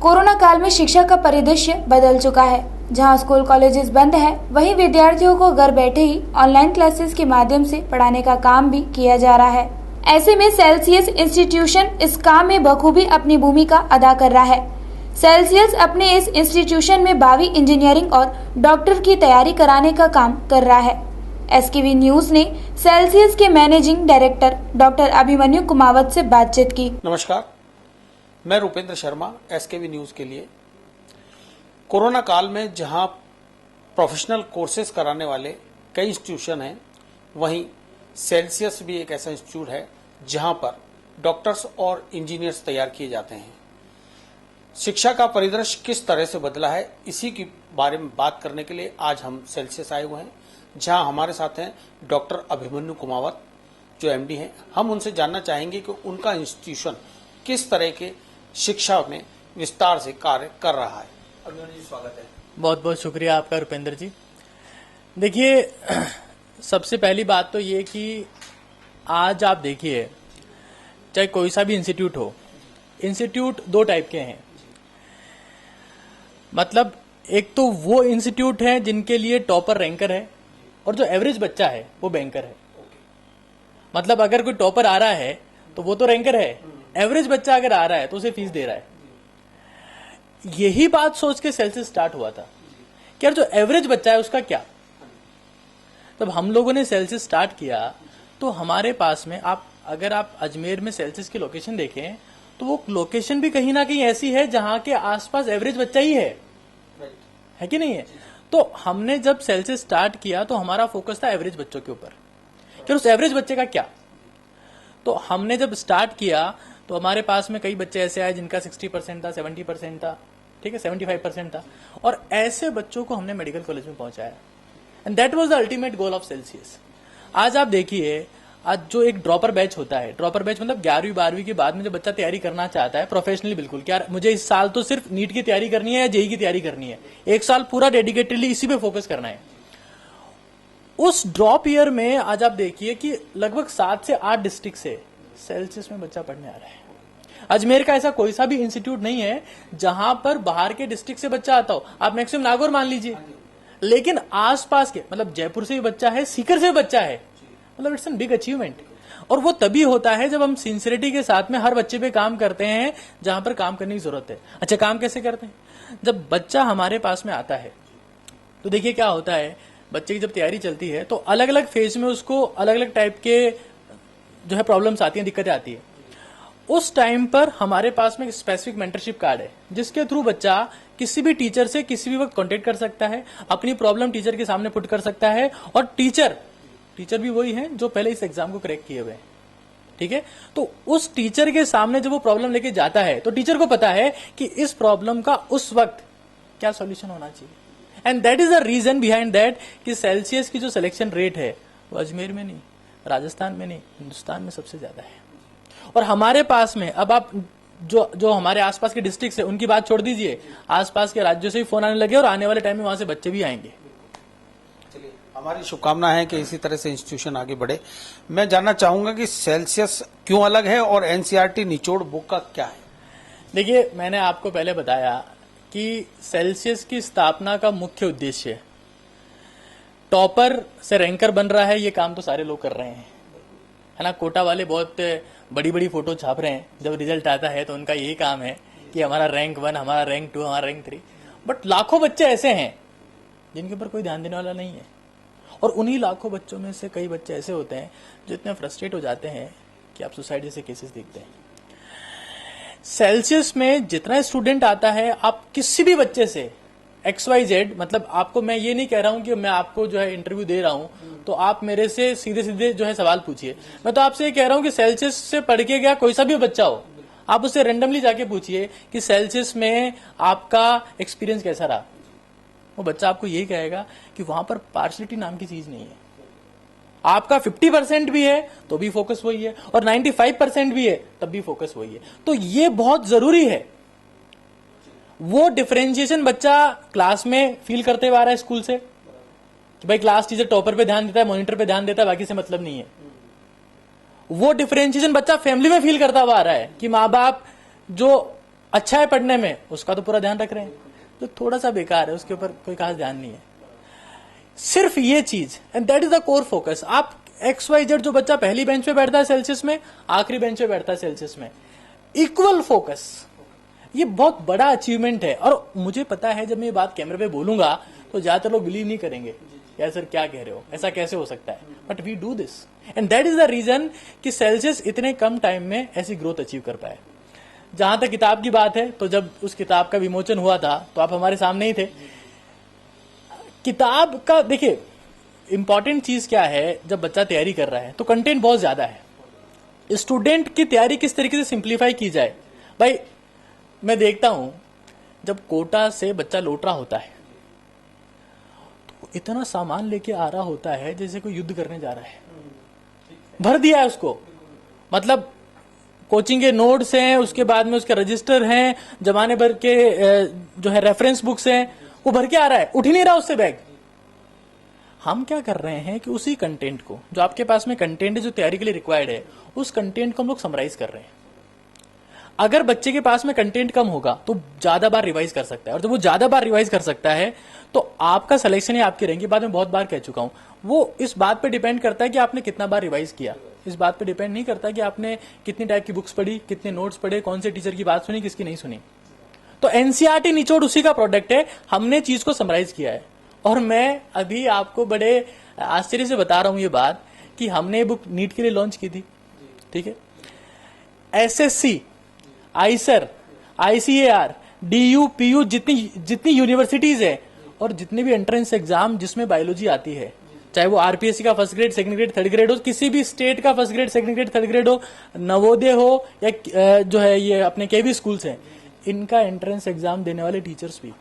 Corona काल में शिक्षा का परिदृश्य बदल चुका है। जहां स्कूल कॉलेजेस बंद है, वहीं विद्यार्थियों को घर बैठे ही ऑनलाइन क्लासेस के माध्यम से पढ़ाने का काम भी किया जा रहा है। ऐसे में सेल्सियस इंस्टीट्यूशन इस काम में बखूबी अपनी भूमिका अदा कर रहा है। सेल्सियस अपने इस इंस्टीट्यूशन में भावी इंजीनियरिंग और डॉक्टर की तैयारी कराने का काम कर रहा है। SKV न्यूज ने सेल्सियस के managing director doctor Abhimanyu Kumawat से बातचीत की। नमस्कार, मैं रूपेंद्र शर्मा SKV न्यूज के लिए। कोरोना काल में जहां प्रोफेशनल कोर्सेज कराने वाले कई इंस्टीट्यूशन हैं, वहीं सेल्सियस भी एक ऐसा इंस्टीट्यूट है जहां पर डॉक्टर्स और इंजीनियर्स तैयार किए जाते हैं। शिक्षा का परिदृश्य किस तरह से बदला है, इसी के बारे में बात करने के लिए आज हम सेल्सियस आए हुए हैं, जहां हमारे साथ हैं डॉक्टर अभिमन्यु कुमावत जो MD हैं। हम उनसे जानना चाहेंगे कि उनका इंस्टीट्यूशन किस तरह के शिक्षा में विस्तार से कार्य कर रहा है। अभिमन्यु जी, स्वागत है। बहुत बहुत शुक्रिया आपका रूपेंद्र जी। देखिए, सबसे पहली बात तो ये कि आज आप देखिए, चाहे कोई सा भी इंस्टीट्यूट हो, इंस्टीट्यूट दो टाइप के हैं। मतलब एक तो वो इंस्टीट्यूट है जिनके लिए टॉपर रैंकर है, और जो एवरेज बच्चा है वो बैंकर है। मतलब अगर कोई टॉपर आ रहा है तो वो तो रैंकर है, एवरेज बच्चा अगर आ रहा है तो उसे फीस दे रहा है। यही बात सोच के सेल्सियस स्टार्ट हुआ था कि यार जो एवरेज बच्चा है उसका क्या। तब हम लोगों ने सेल्सियस स्टार्ट किया तो हमारे पास में अगर आप अजमेर में सेल्सियस की लोकेशन देखें तो वो लोकेशन भी कहीं ना कहीं ऐसी है जहां के आसपास एवरेज बच्चा ही है कि नहीं है। तो हमने जब सेल्सियस स्टार्ट किया तो हमारा फोकस था एवरेज बच्चों के ऊपर कि उस एवरेज बच्चे का क्या। तो हमने जब स्टार्ट किया तो हमारे पास में कई बच्चे ऐसे आए जिनका 60% था, 70% था, ठीक है, 75% था, और ऐसे बच्चों को हमने मेडिकल कॉलेज में पहुंचाया। And that was the ultimate goal of Celsius. आज आप देखिए, आज जो एक ड्रॉपर बैच होता है, ड्रॉपर बैच मतलब 11वीं 12वीं के बाद में जो बच्चा तैयारी करना चाहता है प्रोफेशनली, बिल्कुल क्या मुझे इस साल तो सिर्फ नीट की तैयारी करनी है या जेई की तैयारी करनी है, एक साल पूरा डेडिकेटेडली इसी पे फोकस करना है। उस ड्रॉप ईयर में आज आप देखिए कि लगभग 7 से 8 डिस्ट्रिक्ट से सेल्सियस में बच्चा पढ़ने आ रहा है। अजमेर का ऐसा कोई सा भी इंस्टीट्यूट नहीं है जहां पर बाहर के डिस्ट्रिक्ट से बच्चा आता हो। आप मैक्सिमम नागौर मान लीजिए, लेकिन आसपास के मतलब जयपुर से भी बच्चा है, सीकर से भी बच्चा है। मतलब इट्स एन बिग अचीवमेंट। और वो तभी होता है जब हम सिंसियरिटी के साथ में हर बच्चे पे काम करते हैं जहां पर काम करने की जरूरत है। अच्छा, काम कैसे करते हैं? जब बच्चा हमारे पास में आता है तो देखिए क्या होता है, बच्चे की जब तैयारी चलती है तो अलग अलग फेज में उसको अलग अलग टाइप के जो है प्रॉब्लम्स आती हैं, दिक्कतें आती है। उस टाइम पर हमारे पास में एक स्पेसिफिक मेंटरशिप कार्ड है जिसके थ्रू बच्चा किसी भी टीचर से किसी भी वक्त कांटेक्ट कर सकता है, अपनी प्रॉब्लम टीचर के सामने पुट कर सकता है, और टीचर भी वही है जो पहले इस एग्जाम को क्रैक किए हुए हैं, ठीक है। तो उस टीचर के सामने जब वो प्रॉब्लम लेके जाता है तो टीचर को पता है कि इस प्रॉब्लम का उस वक्त क्या सॉल्यूशन होना चाहिए। And that is the reason behind that कि सेल्सियस की जो सिलेक्शन रेट है वो अजमेर में नहीं, राजस्थान में नहीं, हिंदुस्तान में सबसे ज्यादा है। और हमारे पास में अब आप जो हमारे आसपास के डिस्ट्रिक्ट है उनकी बात छोड़ दीजिए, आसपास के राज्यों से भी फोन आने लगे और आने वाले टाइम में वहां से बच्चे भी आएंगे। चलिए, हमारी शुभकामनाएं हैं कि इसी तरह से इंस्टीट्यूशन आगे बढ़े। मैं जानना चाहूंगा कि सेल्सियस क्यों अलग है और NCERT निचोड़ बुक का क्या है। देखिए, मैंने आपको पहले बताया कि सेल्सियस की स्थापना का मुख्य उद्देश्य टॉपर से रैंकर बन रहा है। ये काम तो सारे लोग कर रहे हैं, है ना। कोटा वाले बहुत बड़ी बड़ी फोटो छाप रहे हैं, जब रिजल्ट आता है तो उनका यही काम है कि हमारा रैंक 1, हमारा रैंक 2, हमारा रैंक 3। बट लाखों बच्चे ऐसे हैं जिनके ऊपर कोई ध्यान देने वाला नहीं है, और उन्हीं लाखों बच्चों में से कई बच्चे ऐसे होते हैं जो इतने फ्रस्ट्रेट हो जाते हैं कि आप सुसाइड जैसे केसेस देखते हैं। सेल्सियस में जितना स्टूडेंट आता है, आप किसी भी बच्चे से XYZ, मतलब आपको मैं ये नहीं कह रहा हूं कि मैं आपको जो है इंटरव्यू दे रहा हूं तो आप मेरे से सीधे सीधे जो है सवाल पूछिए। मैं तो आपसे ये कह रहा हूं कि सेल्सियस से पढ़ के गया कोई सा भी बच्चा हो, आप उससे रेंडमली जाके पूछिए कि सेल्सियस में आपका एक्सपीरियंस कैसा रहा। वो बच्चा आपको यही कहेगा कि वहां पर पार्शलिटी नाम की चीज नहीं है। आपका 50% भी है तो भी फोकस वही है, और 95% भी है तब भी फोकस वही है। तो ये बहुत जरूरी है। वो डिफरेंशिएशन बच्चा क्लास में फील करते हुए आ रहा है स्कूल से कि भाई क्लास टीचर टॉपर पे ध्यान देता है, मॉनिटर पे ध्यान देता है, बाकी से मतलब नहीं है। वो डिफरेंशिएशन बच्चा फैमिली में फील करता हुआ आ रहा है कि माँ बाप जो अच्छा है पढ़ने में, उसका तो पूरा ध्यान रख रहे हैं। जो थोड़ा सा बेकार है उसके ऊपर कोई खास ध्यान नहीं है। सिर्फ ये चीज, and that is the core focus. आप XYZ जो बच्चा पहली बेंच पे बैठता है सेल्सियस में, आखिरी बेंच पे बैठता है सेल्सियस में, इक्वल फोकस, ये बहुत बड़ा अचीवमेंट है। और मुझे पता है जब मैं ये बात कैमरे पे बोलूंगा तो ज्यादातर लोग बिलीव नहीं करेंगे, यार सर क्या कह रहे हो, ऐसा कैसे हो सकता है, but we do this and that is the reason कि सेल्सियस इतने कम टाइम में ऐसी ग्रोथ अचीव कर पाए। जहां तक किताब की बात है, तो जब उस किताब का विमोचन हुआ था तो आप हमारे सामने ही थे। किताब का देखिए इंपॉर्टेंट चीज क्या है, जब बच्चा तैयारी कर रहा है तो कंटेंट बहुत ज्यादा है। स्टूडेंट की तैयारी किस तरीके से सिंप्लीफाई की जाए। भाई मैं देखता हूं जब कोटा से बच्चा लौट रहा होता है तो इतना सामान लेके आ रहा होता है जैसे कोई युद्ध करने जा रहा है, भर दिया है उसको। मतलब कोचिंग के नोट्स हैं, उसके बाद में उसके रजिस्टर हैं, जमाने भर के जो है रेफरेंस बुक्स हैं, वो भर के आ रहा है, उठ ही नहीं रहा उससे बैग। हम क्या कर रहे हैं कि उसी कंटेंट को, जो आपके पास में कंटेंट है जो तैयारी के लिए रिक्वायर्ड है, उस कंटेंट को हम लोग समराइज कर रहे हैं। अगर बच्चे के पास में कंटेंट कम होगा तो ज्यादा बार रिवाइज कर सकता है, और जब वो ज्यादा बार रिवाइज कर सकता है तो आपका सिलेक्शन ही आपकी रहेंगी। बाद में बहुत बार कह चुका हूं, वो इस बात पे डिपेंड करता है कि आपने कितना बार रिवाइज किया। इस बात पे डिपेंड नहीं करता कि आपने कितनी टाइप की बुक्स पढ़ी, कितने नोट्स पढ़े, कौन से टीचर की बात सुनी, किसकी नहीं सुनी। तो एनसीईआरटी निचोड़ उसी का प्रोडक्ट है। हमने चीज को समराइज किया है। और मैं अभी आपको बड़े आश्चर्य से बता रहा हूं ये बात कि हमने ये बुक नीट के लिए लॉन्च की थी, ठीक है। SSC, IISER, ICAR, DU, PU, जितनी यूनिवर्सिटीज है और जितने भी एंट्रेंस एग्जाम जिसमें बायोलॉजी आती है, चाहे वो आरपीएससी का first grade, second grade, third grade हो, किसी भी स्टेट का first grade, second grade, third grade हो, नवोदय हो या जो है ये अपने केवी स्कूल्स हैं, इनका एंट्रेंस एग्जाम देने वाले टीचर्स भी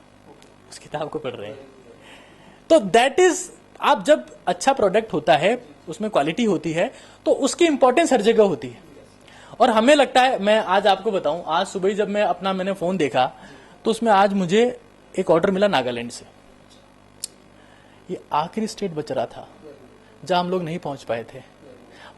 उस किताब को पढ़ रहे हैं। तो दैट इज, आप जब अच्छा प्रोडक्ट होता है, उसमें क्वालिटी होती है, तो उसकी इंपॉर्टेंस हर जगह होती है। और हमें लगता है, मैं आज आपको बताऊं, आज सुबह ही जब मैंने फोन देखा तो उसमें आज मुझे एक ऑर्डर मिला नागालैंड से। ये आखिरी स्टेट बच रहा था जहां हम लोग नहीं पहुंच पाए थे।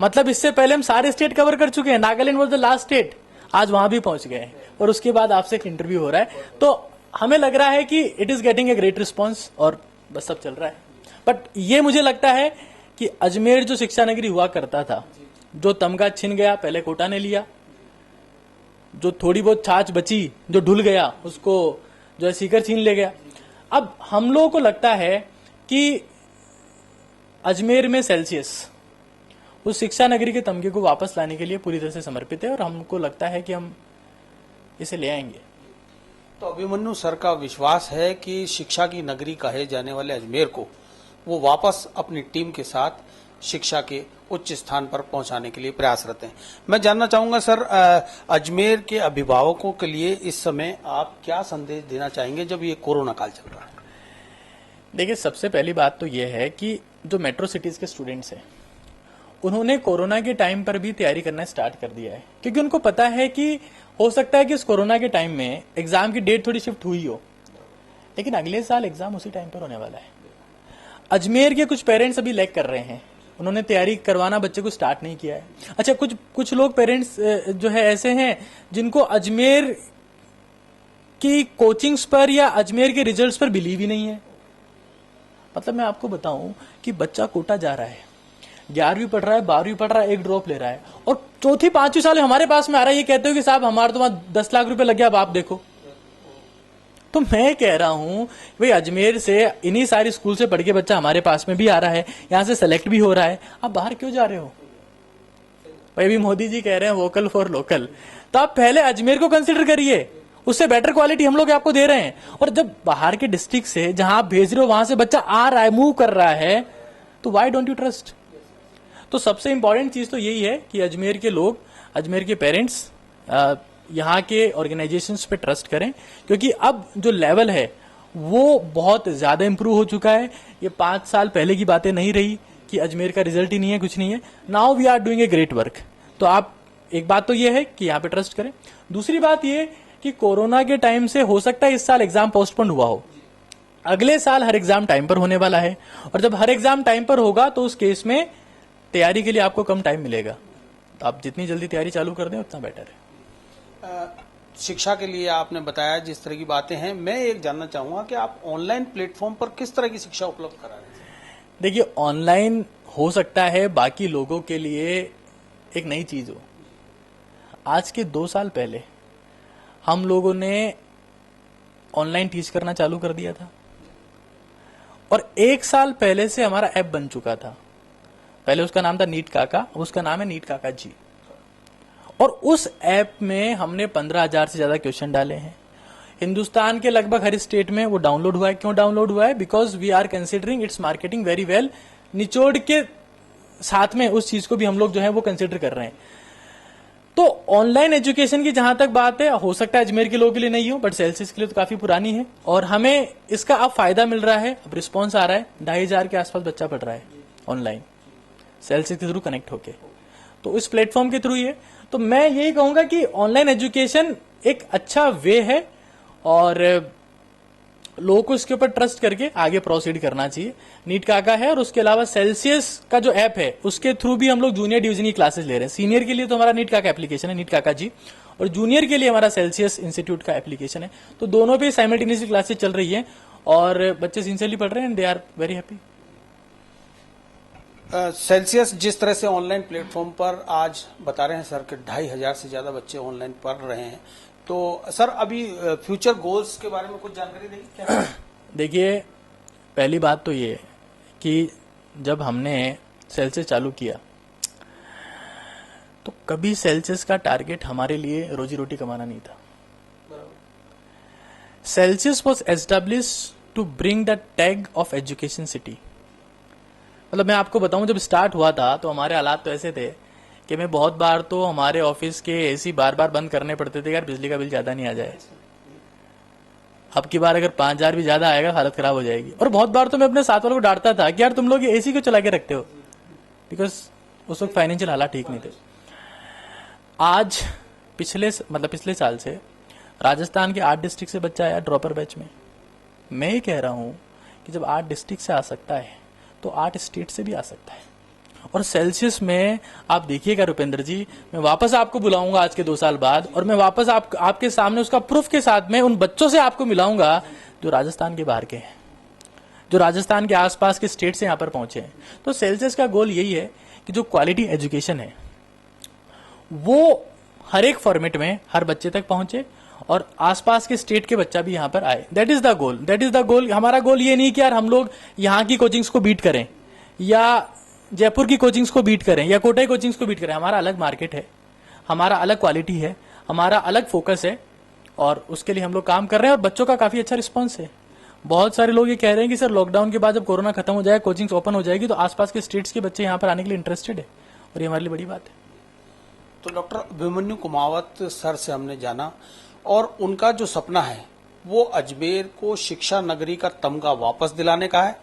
मतलब इससे पहले हम सारे स्टेट कवर कर चुके हैं, Nagaland was the last state, आज वहां भी पहुंच गए हैं। और उसके बाद आपसे एक इंटरव्यू हो रहा है, तो हमें लग रहा है कि it is getting a great response और बस सब चल रहा है। बट ये मुझे लगता है कि अजमेर जो शिक्षा नगरी हुआ करता था, जो तमगा छिन गया पहले कोटा ने लिया, जो थोड़ी बहुत छाछ बची जो ढुल गया उसको जो है सीकर छीन ले गया। अब हम लोगों को लगता है कि अजमेर में सेल्सियस उस शिक्षा नगरी के तमगे को वापस लाने के लिए पूरी तरह से समर्पित है, और हमको लगता है कि हम इसे ले आएंगे। तो अभिमन्यु सर का विश्वास है कि शिक्षा की नगरी कहे जाने वाले अजमेर को वो वापस अपनी टीम के साथ शिक्षा के उच्च स्थान पर पहुंचाने के लिए प्रयासरत हैं। मैं जानना चाहूंगा सर, अजमेर के अभिभावकों के लिए इस समय आप क्या संदेश देना चाहेंगे जब ये कोरोना काल चल रहा है? देखिए, सबसे पहली बात तो ये है कि जो मेट्रो सिटीज के स्टूडेंट्स हैं, उन्होंने कोरोना के टाइम पर भी तैयारी करना स्टार्ट कर दिया है, क्योंकि उनको पता है कि हो सकता है कि इस कोरोना के टाइम में एग्जाम की डेट थोड़ी शिफ्ट हुई हो, लेकिन अगले साल एग्जाम उसी टाइम पर होने वाला है। अजमेर के कुछ पेरेंट्स अभी लैग कर रहे हैं, उन्होंने तैयारी करवाना बच्चे को स्टार्ट नहीं किया है। अच्छा, कुछ लोग पेरेंट्स जो है ऐसे हैं जिनको अजमेर की कोचिंग्स पर या अजमेर के रिजल्ट्स पर बिलीव ही नहीं है। मतलब मैं आपको बताऊं कि बच्चा कोटा जा रहा है, 11वीं पढ़ रहा है, 12वीं पढ़ रहा है, एक ड्रॉप ले रहा है, और चौथी 5वीं साल हमारे पास में आ रहा है, ये कहते हो कि साहब हमारे तो वहां 10 लाख रुपए लग गया, अब आप देखो। तो मैं कह रहा हूं भाई, अजमेर से इन्हीं सारी स्कूल से पढ़ के बच्चा हमारे पास में भी आ रहा है, यहां से सेलेक्ट भी हो रहा है, आप बाहर क्यों जा रहे हो? भाई अभी मोदी जी कह रहे हैं वोकल फॉर लोकल, तो आप पहले अजमेर को कंसिडर करिए, उससे बेटर क्वालिटी हम लोग आपको दे रहे हैं। और जब बाहर के डिस्ट्रिक्ट से जहां आप भेज रहे हो वहां से बच्चा आ रहा है, मूव कर रहा है, तो व्हाई डोंट यू ट्रस्ट? तो सबसे इंपॉर्टेंट चीज तो यही है कि अजमेर के लोग, अजमेर के पेरेंट्स यहाँ के ऑर्गेनाइजेशंस पे ट्रस्ट करें, क्योंकि अब जो लेवल है वो बहुत ज्यादा इंप्रूव हो चुका है। ये 5 साल पहले की बातें नहीं रही कि अजमेर का रिजल्ट ही नहीं है, कुछ नहीं है। Now we are doing a great work. तो आप, एक बात तो ये है कि यहाँ पे ट्रस्ट करें। दूसरी बात ये कि कोरोना के टाइम से हो सकता है इस साल एग्जाम पोस्टपोन हुआ हो, अगले साल हर एग्जाम टाइम पर होने वाला है, और जब हर एग्जाम टाइम पर होगा तो उस केस में तैयारी के लिए आपको कम टाइम मिलेगा। तो आप जितनी जल्दी तैयारी चालू कर दें उतना बेटर है। शिक्षा के लिए आपने बताया जिस तरह की बातें हैं, मैं एक जानना चाहूंगा कि आप ऑनलाइन प्लेटफॉर्म पर किस तरह की शिक्षा उपलब्ध करा रहे हैं? देखिए, ऑनलाइन हो सकता है बाकी लोगों के लिए एक नई चीज हो। आज के 2 साल पहले हम लोगों ने ऑनलाइन टीच करना चालू कर दिया था और 1 साल पहले से हमारा ऐप बन चुका था। पहले उसका नाम था नीट काका, उसका नाम है नीट काका जी। और उस ऐप में हमने 15,000 से ज्यादा क्वेश्चन डाले हैं। हिंदुस्तान के लगभग हर स्टेट में वो डाउनलोड हुआ है। क्यों डाउनलोड हुआ है? Because we are considering its marketing very well. निचोड़ के साथ में उस चीज को भी हम लोग जो है वो कंसिडर कर रहे हैं। तो ऑनलाइन एजुकेशन की जहां तक बात है, हो सकता है अजमेर के लोगों के लिए नहीं हो, बट सेल्सियस के लिए तो काफी पुरानी है और हमें इसका अब फायदा मिल रहा है। अब रिस्पॉन्स आ रहा है। 2,500 के आसपास बच्चा पढ़ रहा है ऑनलाइन सेल्सियस के थ्रू कनेक्ट होके, तो इस प्लेटफॉर्म के थ्रू ही है। तो मैं यही कहूंगा कि ऑनलाइन एजुकेशन एक अच्छा वे है और लोगों को इसके ऊपर ट्रस्ट करके आगे प्रोसीड करना चाहिए। नीट काका है और उसके अलावा सेल्सियस का जो ऐप है उसके थ्रू भी हम लोग जूनियर डिवीजन की क्लासेस ले रहे हैं। सीनियर के लिए तो हमारा नीट काका एप्लीकेशन है, नीट काका जी, और जूनियर के लिए हमारा सेल्सियस इंस्टीट्यूट का एप्लीकेशन है। तो दोनों पे साइमल्टेनियसली क्लासेस चल रही है और बच्चे सिंसियरली पढ़ रहे हैं and they are very happy. Celsius जिस तरह से ऑनलाइन प्लेटफॉर्म पर आज बता रहे हैं सर कि 2,500 से ज्यादा बच्चे ऑनलाइन पढ़ रहे हैं, तो सर अभी फ्यूचर गोल्स के बारे में कुछ जानकारी देंगे क्या? देखिए, पहली बात तो ये है कि जब हमने सेल्सियस चालू किया तो कभी सेल्सियस का टारगेट हमारे लिए रोजी रोटी कमाना नहीं था। Celsius was establish to bring the tag of education city. मतलब मैं आपको बताऊं, जब स्टार्ट हुआ था तो हमारे हालात तो ऐसे थे कि मैं बहुत बार तो हमारे ऑफिस के एसी बार बार बंद करने पड़ते थे, यार बिजली का बिल ज्यादा नहीं आ जाए। अब की बार अगर 5,000 भी ज्यादा आएगा हालत खराब हो जाएगी। और बहुत बार तो मैं अपने साथ वालों को डांटता था कि यार तुम लोग ये एसी क्यों चला के रखते हो, बिकॉज उस वक्त फाइनेंशियल हालात ठीक नहीं थे। आज पिछले साल से राजस्थान के 8 डिस्ट्रिक्ट से बच्चा आया ड्रॉपर बैच में। मैं ये कह रहा हूं कि जब 8 डिस्ट्रिक्ट से आ सकता है तो 8 स्टेट से भी आ सकता है। और सेल्सियस में आप देखिएगा रुपेंद्र जी, मैं वापस आपको बुलाऊंगा आज के 2 साल बाद और मैं वापस आपके सामने उसका प्रूफ के साथ में उन बच्चों से आपको मिलाऊंगा जो राजस्थान के बाहर के हैं, जो राजस्थान के आसपास के स्टेट से यहां पर पहुंचे हैं। तो सेल्सियस का गोल यही है कि जो क्वालिटी एजुकेशन है वो हर एक फॉर्मेट में हर बच्चे तक पहुंचे और आसपास के स्टेट के बच्चा भी यहां पर आए। That is the goal, that is the goal. हमारा गोल ये नहीं कि यार हम लोग यहां की कोचिंग्स को बीट करें या जयपुर की कोचिंग्स को बीट करें या कोटा कोचिंग्स को बीट करें। हमारा अलग मार्केट है, हमारा अलग क्वालिटी है, हमारा अलग फोकस है और उसके लिए हम लोग काम कर रहे हैं और बच्चों का काफी अच्छा रिस्पॉन्स है। बहुत सारे लोग ये कह रहे हैं कि सर लॉकडाउन के बाद जब कोरोना खत्म हो जाए, कोचिंग्स ओपन हो जाएगी तो आसपास के स्टेट्स के बच्चे यहाँ पर आने के लिए इंटरेस्टेड है और ये हमारे लिए बड़ी बात है। तो डॉक्टर अभिमन्यु कुमावत सर से हमने जाना और उनका जो सपना है वो अजमेर को शिक्षा नगरी का तमगा वापस दिलाने का है।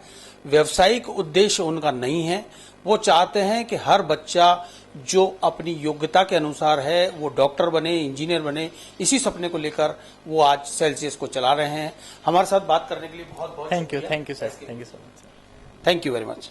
व्यवसायिक उद्देश्य उनका नहीं है। वो चाहते हैं कि हर बच्चा जो अपनी योग्यता के अनुसार है वो डॉक्टर बने, इंजीनियर बने। इसी सपने को लेकर वो आज सेल्सियस को चला रहे हैं। हमारे साथ बात करने के लिए बहुत बहुत thank you sir, thank you so much. Thank you very much.